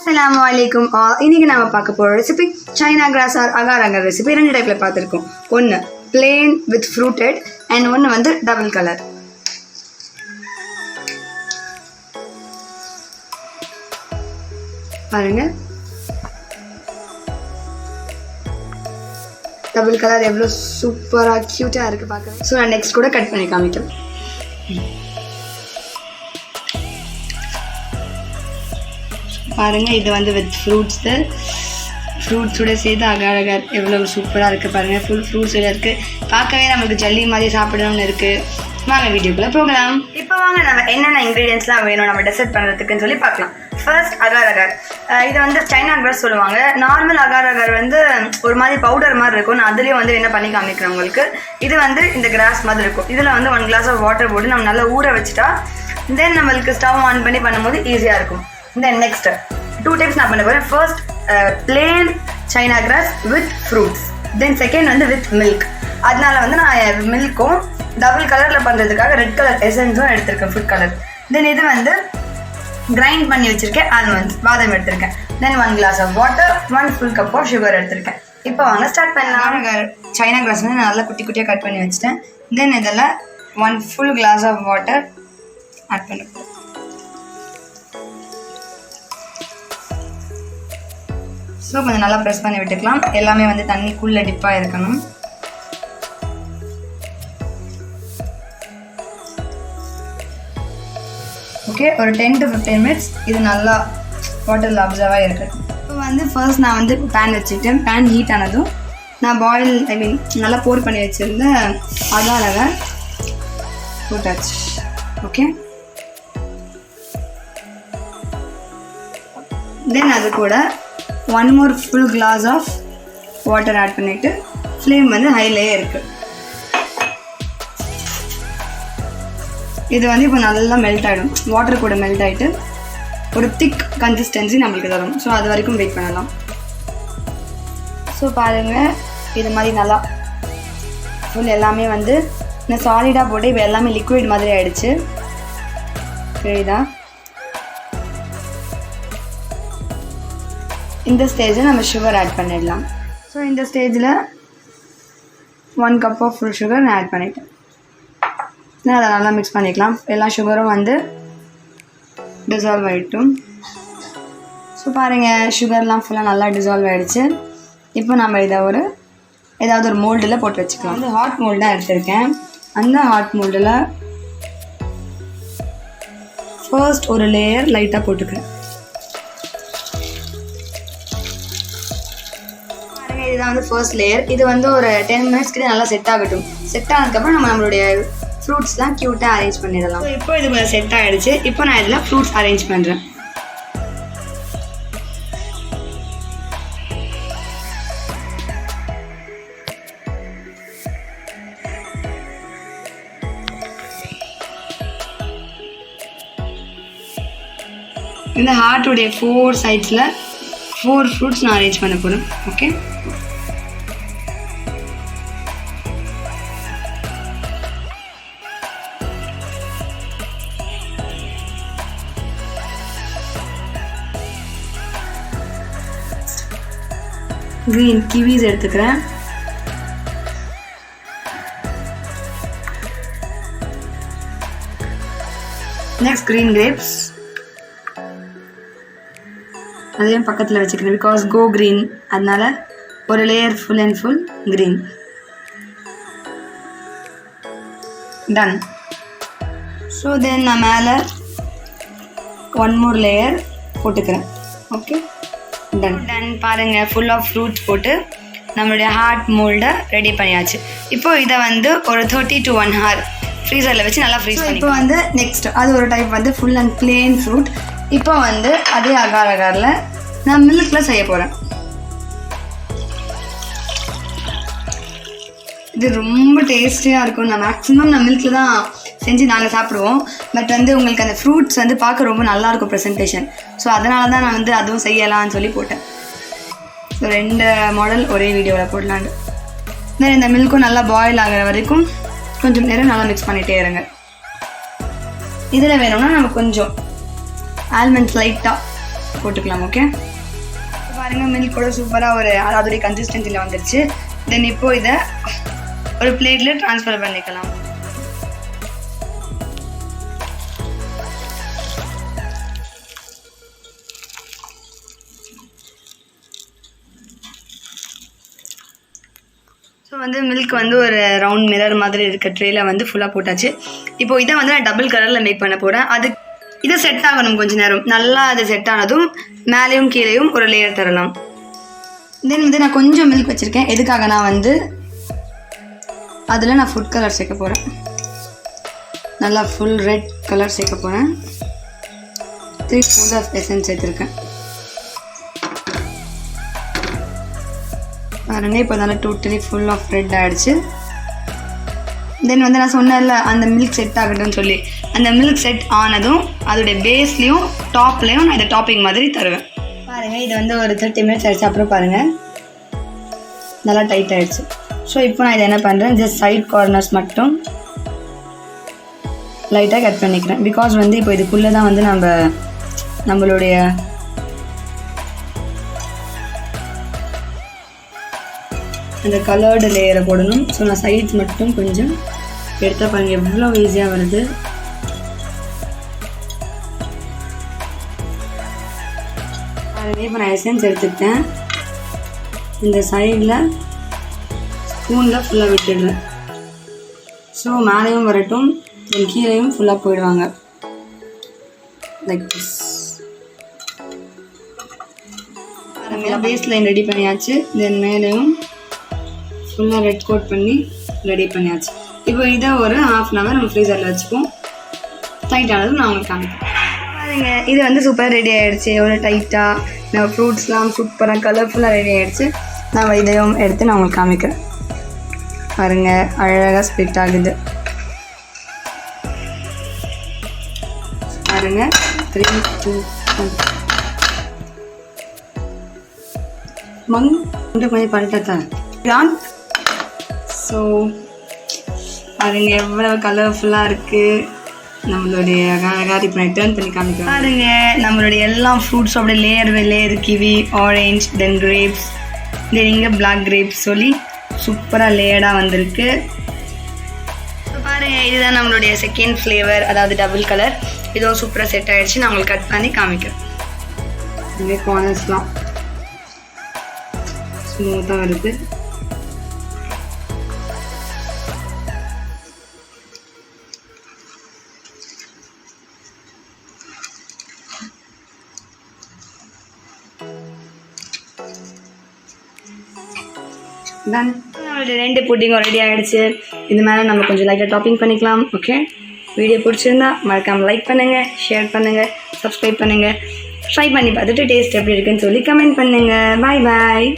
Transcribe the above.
Assalamualaikum all. இன்னைக்கு நாம பார்க்க போற recipe China grass or agar recipe ரெண்டு டைப்ல பார்த்திருக்கோம். ஒன்னு plain with fruited and ஒன்னு வந்து double color. பாருங்க டபுள் கலர் எவ்வளவு சூப்பரா கியூட்டா இருக்கு பார்க்க. சோ நான் நெக்ஸ்ட் கூட கட் பண்ணி காமிக்கிறேன். பாருங்க இது வந்து வித் ஃப்ரூட்ஸ் ஃப்ரூட்ஸோட சேர்த்து அகர் அகர் எவ்வளோ சூப்பராக இருக்குது பாருங்கள். ஃபுல் ஃப்ரூட்ஸோட இருக்குது, பார்க்கவே நமக்கு ஜல்லி மாதிரி சாப்பிடணும்னு இருக்குது. வாங்க வீடியோக்குள்ளே போகலாம். இப்போ வாங்க நம்ம என்னென்ன இன்க்ரீடியன்ஸ்லாம் வேணும் நம்ம டெசர்ட் பண்ணுறதுக்குன்னு சொல்லி பார்க்கலாம். ஃபர்ஸ்ட் அகர் அகர், இது வந்து சைனா கிராஸ் சொல்லுவாங்க. நார்மல் அகர் அகர் வந்து ஒரு மாதிரி பவுடர் மாதிரி இருக்கும். நான் அதுலேயும் வந்து என்ன பண்ணி காமிக்கிறேன் உங்களுக்கு. இது வந்து இந்த கிராஸ் மாதிரி இருக்கும். இதில் வந்து 1 glass ஆஃப் வாட்டர் போட்டு நம்ம நல்லா ஊற வச்சுட்டா தென் நம்மளுக்கு ஸ்டவ் ஆன் பண்ணி பண்ணும்போது ஈஸியாக இருக்கும். Then next 2 types நான் பண்ண போறேன். First plain China grass with fruits. Then second வந்து with milk. அதனால வந்து நான் மில்க்கும் டபுள் கலர்ல பண்றதுக்காக ரெட் கலர் எசன்ஸும் எடுத்திருக்கேன், ஃபுட் கலர். தென் இது வந்து கிரைண்ட் பண்ணி வச்சிருக்கேன் almonds, பாதாம் எடுத்திருக்கேன். Then 1 glass of water, 1 full cup of sugar எடுத்திருக்கேன். இப்போ வாங்க ஸ்டார்ட் பண்ணலாம். China grass வந்து நல்லா குட்டி குட்டியா கட் பண்ணி வச்சிட்டேன். Then இதெல்ல 1 full glass of water add பண்ணுறேன். ஸோ கொஞ்சம் நல்லா ப்ரெஸ் பண்ணி விட்டுக்கலாம். எல்லாமே வந்து தண்ணிக்குள்ளே டிப்பாக இருக்கணும். ஓகே, ஒரு 10 to 15 minutes இது நல்லா வாட்டரில் அப்சர்வாக இருக்குது. இப்போ வந்து ஃபர்ஸ்ட் நான் வந்து பேன் வச்சுட்டேன். பேன் ஹீட் ஆனதும் நான் நல்லா போர் பண்ணி வச்சுருந்த அகர் போட்டாச்சு. ஓகே, தென் அது கூட 1 more full glass of water add பண்ணிட்டு ஃப்ளேம் வந்து ஹைலேயே இருக்கு. இது வந்து இப்போ நல்லா மெல்ட் ஆகிடும். வாட்டர் கூட மெல்ட் ஆகிட்டு ஒரு திக் கன்சிஸ்டன்சி நம்மளுக்கு தரும். ஸோ அது வரைக்கும் வெயிட் பண்ணலாம். ஸோ பாருங்கள், இது மாதிரி நல்லா ஃபுல் எல்லாமே வந்து நான் சாலிடாக போட்டு இப்போ எல்லாமே லிக்விட் மாதிரி ஆகிடுச்சு. சரிதா? இந்த ஸ்டேஜில் நம்ம சுகர் ஆட் பண்ணிடலாம். ஸோ இந்த ஸ்டேஜில் 1 cup ஆஃப் ஃபுல் சுகர் நான் ஆட் பண்ணிட்டேன். அதை நல்லா மிக்ஸ் பண்ணிக்கலாம். எல்லா சுகரும் வந்து டிசால்வ் ஆகிட்டும். ஸோ பாருங்கள், சுகர்லாம் ஃபுல்லாக நல்லா டிசால்வ் ஆகிடுச்சு. இப்போ நம்ம இதை ஏதாவது ஒரு மோல்டில் போட்டு வச்சுக்கலாம். வந்து ஹாட் மோல்டு தான் எடுத்திருக்கேன். அந்த ஹாட் மோல்டில் ஃபர்ஸ்ட் ஒரு லேயர் லைட்டாக போட்டுக்கிறேன். இதுதான் வந்து ஃபர்ஸ்ட் லேயர். இது வந்து ஒரு 10 minutes கிட்ட நல்லா செட் ஆகட்டும். செட் ஆனதுக்கப்புறம் நம்மளுடைய ஃப்ரூட்ஸ்லாம் க்யூட்டாக அரேஞ்ச் பண்ணிடலாம். ஸோ இப்போ இது செட் ஆகிடுச்சு. இப்போ நான் இதில் ஃப்ரூட்ஸ் அரேஞ்ச் பண்ணுறேன். இந்த ஹார்ட்டுடைய 4 சைட்ஸில் 4 ஃப்ரூட்ஸ் நான் அரேஞ்ச் பண்ண போகிறேன். ஓகே, கிரீன் கிவிஸ் எடுத்துக்கிறேன். நெக்ஸ்ட் கிரீன் கிரேப்ஸ், அதையும் பக்கத்தில் வச்சுக்கிறேன். பிகாஸ் கோ க்ரீன், அதனால ஒரு layer full and full green. Done. So then நான் மேலே 1 more லேயர் போட்டுக்கிறேன். Okay, done. பாருங்கள், ஃபுல் ஆஃப் ஃப்ரூட்ஸ் போட்டு நம்மளுடைய ஹார்ட் மோல்டை ரெடி பண்ணியாச்சு. இப்போ இதை வந்து ஒரு 30 to 1 hour ஃப்ரீசரில் வச்சு நல்லா ஃப்ரீஸ் பண்ணி. இப்போ வந்து நெக்ஸ்ட் அது ஒரு டைப் வந்து ஃபுல் அண்ட் பிளெயின் ஃப்ரூட். இப்போ வந்து அதே அகாரில் நான் மில்கில் செய்ய போகிறேன். இது ரொம்ப டேஸ்டியாக இருக்கும். நான் மேக்ஸிமம் மில்கில் தான் செஞ்சு நாங்கள் சாப்பிடுவோம். பட் வந்து உங்களுக்கு அந்த ஃப்ரூட்ஸ் வந்து பார்க்க ரொம்ப நல்லாயிருக்கும் ப்ரெசன்டேஷன். ஸோ அதனால தான் நான் வந்து அதுவும் செய்யலாம்னு சொல்லி போட்டேன். ஸோ 2 மாடல் ஒரே வீடியோவில் போடலான்னு. தென் இந்த மில்க்கும் நல்லா பாயில் ஆகிற வரைக்கும் கொஞ்சம் நேரம் நல்லா மிக்ஸ் பண்ணிகிட்டே இருங்க. இதில் வேணும்னா நம்ம கொஞ்சம் ஆல்மண்ட்ஸ் லைட்டாக போட்டுக்கலாம். ஓகே, பாருங்கள் மில்க் கூட சூப்பராக ஒரு அதோடைய கன்சிஸ்டன்சியில் வந்துடுச்சு. தென் இப்போது இதை ஒரு பிளேட்டில் ட்ரான்ஸ்ஃபர் பண்ணிக்கலாம். ஸோ வந்து மில்க் வந்து ஒரு ரவுண்ட் மிரர் மாதிரி இருக்க ட்ரேயில் வந்து ஃபுல்லாக போட்டாச்சு. இப்போது இதை வந்து நான் டபுள் கலரில் மேக் பண்ண போகிறேன். இதை செட் ஆகணும் கொஞ்சம் நேரம். நல்லா அது செட் ஆனதும் மேலேயும் கீழேயும் ஒரு லேயர் தரலாம். தென் வந்து நான் கொஞ்சம் மில்க் வச்சுருக்கேன். எதுக்காக நான் வந்து அதில் நான் ஃபுட் கலர் சேர்க்க போகிறேன். நல்லா ஃபுல் ரெட் கலர் சேர்க்க போகிறேன். 3 ஸ்பூன்ஸ் ஆஃப் எசன்ஸ் சேர்த்துருக்கேன். பாருங்க இப்போ நல்லா டோட்டலி ஃபுல் ஆஃப் ரெட் ஆகிடுச்சு. தென் வந்து நான் சொன்னேன்ல அந்த மில்க் செட் ஆகட்டும்னு சொல்லி, அந்த மில்க் செட் ஆனதும் அதோடைய பேஸ்லேயும் டாப்லேயும் நான் இதை டாப்பிங் மாதிரி தருவேன். பாருங்கள் இது வந்து ஒரு 30 மினிட்ஸ் ஆகிடுச்சு. அப்புறம் பாருங்கள் நல்லா டைட் ஆகிடுச்சு. ஸோ இப்போ நான் இதை என்ன பண்ணுறேன், ஜஸ்ட் சைட் கார்னர்ஸ் மட்டும் லைட்டாக கட் பண்ணிக்கிறேன். பிகாஸ் வந்து இப்போ இதுக்குள்ளே தான் வந்து நம்மளுடைய அந்த கலர்டு லேயரை போடணும். ஸோ நான் சைட்ஸ் மட்டும் கொஞ்சம் எடுத்தால் பாருங்கள் எவ்வளோ ஈஸியாக வருது. பாருங்கள் இப்போ நான் எசன்ஸ் எடுத்துக்கிட்டேன். இந்த சைடில் ஸ்பூனில் ஃபுல்லாக விட்டுடுறேன். ஸோ மேலேயும் வரட்டும், என் கீழேயும் ஃபுல்லாக போயிடுவாங்க. Like this. பாருங்கள் பேஸ் லைன் ரெடி பண்ணியாச்சு. தென் மேலேயும் ஃபுல்லாக ரெட் கோட் பண்ணி ரெடி பண்ணியாச்சு. இப்போ இதை ஒரு 1/2 hour நம்ம ஃப்ரீசரில் வச்சுப்போம். டைட் ஆனதும் நான் உங்களுக்கு காமிப்பேன். பாருங்க இது வந்து சூப்பராக ரெடி ஆகிடுச்சு. எவ்வளோ டைட்டாக நம்ம ஃப்ரூட்ஸ்லாம் சூப்பராக கலர்ஃபுல்லாக ரெடி ஆகிடுச்சு. நான் இதையும் எடுத்து நான் உங்களுக்கு காமிக்கிறேன். பாருங்கள் அழகாக ஸ்ப்ளிட் ஆகுது. பாருங்கள் 3, 2, 1 கொஞ்சம் பண்ணிட்டா. ஸோ பாருங்க எவ்வளோ கலர்ஃபுல்லாக இருக்குது நம்மளுடைய அகர். இப்போ நான் டர்ன் பண்ணி காமிக்கிறேன். பாருங்க நம்மளுடைய எல்லா ஃப்ரூட்ஸும் அப்படியே லேயர் கிவி, ஆரஞ்ச், தென் கிரேப்ஸ், தென் இங்கே பிளாக் கிரேப்ஸ் சொல்லி சூப்பராக லேயர்டாக வந்திருக்கு. ஸோ பாருங்கள் இதுதான் நம்மளுடைய செகண்ட் ஃப்ளேவர், அதாவது டபுள் கலர். இதுவும் சூப்பராக செட் ஆகிடுச்சு. நான் உங்களுக்கு கட் பண்ணி காமிக்கிறேன். இங்கே கார்னர்ஸ்லாம் ஸ்மூத்தாக வருது. டன். நம்மளுடைய 2 புட்டிங்கும் ரெடி ஆகிடுச்சு. இது மேலே நம்ம கொஞ்சம் லைட்டாக டாப்பிங் பண்ணிக்கலாம். ஓகே, வீடியோ பிடிச்சிருந்தா மறக்காமல் லைக் பண்ணுங்கள், ஷேர் பண்ணுங்கள், சப்ஸ்கிரைப் பண்ணுங்கள். ட்ரை பண்ணி பார்த்துட்டு டேஸ்ட் எப்படி இருக்குன்னு சொல்லி கமெண்ட் பண்ணுங்கள். பாய் பாய்.